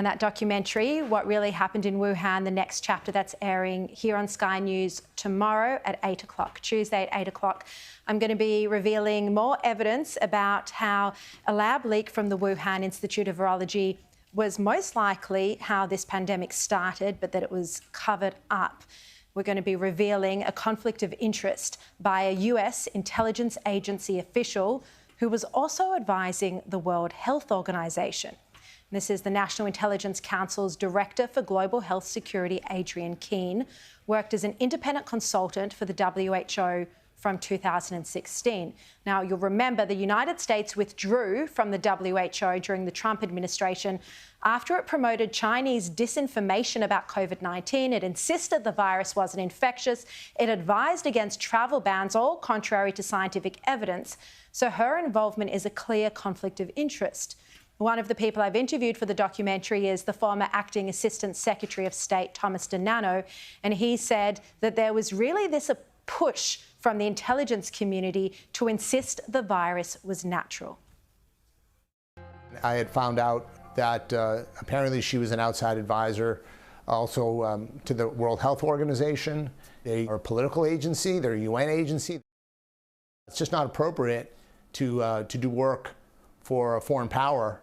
And that documentary, What Really Happened in Wuhan, the next chapter, that's airing here on Sky News tomorrow at 8 o'clock, Tuesday at 8 o'clock. I'm going to be revealing more evidence about how a lab leak from the Wuhan Institute of Virology was most likely how this pandemic started, but that it was covered up. We're going to be revealing a conflict of interest by a US intelligence agency official who was also advising the World Health Organization. This is the National Intelligence Council's Director for Global Health Security, Adrienne Keen, worked as an independent consultant for the WHO from 2016. Now, you'll remember the United States withdrew from the WHO during the Trump administration after it promoted Chinese disinformation about COVID-19. It insisted the virus wasn't infectious. It advised against travel bans, all contrary to scientific evidence. So her involvement is a clear conflict of interest. One of the people I've interviewed for the documentary is the former acting Assistant Secretary of State, DiNanno, and he said that there was really a push from the intelligence community to insist the virus was natural. I had found out that apparently she was an outside advisor also to the World Health Organization. They are a political agency, they're a UN agency. It's just not appropriate to do work for a foreign power,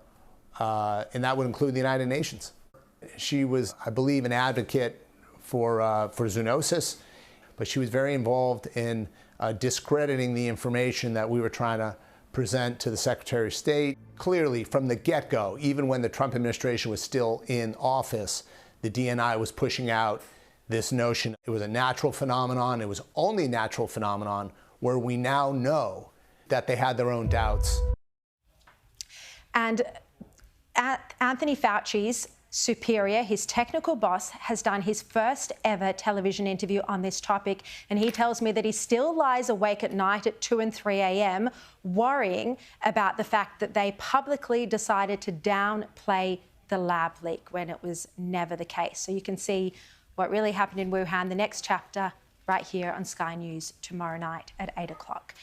and that would include the United Nations. She was, I believe, an advocate for zoonosis, but she was very involved in discrediting the information that we were trying to present to the Secretary of State. Clearly, from the get-go, even when the Trump administration was still in office, the DNI was pushing out this notion. It was a natural phenomenon. It was only a natural phenomenon where we now know that they had their own doubts. And Anthony Fauci's superior, his technical boss, has done his first ever television interview on this topic, and he tells me that he still lies awake at night at 2 and 3 a.m. worrying about the fact that they publicly decided to downplay the lab leak when it was never the case. So you can see what really happened in Wuhan, the next chapter, right here on Sky News tomorrow night at 8 o'clock.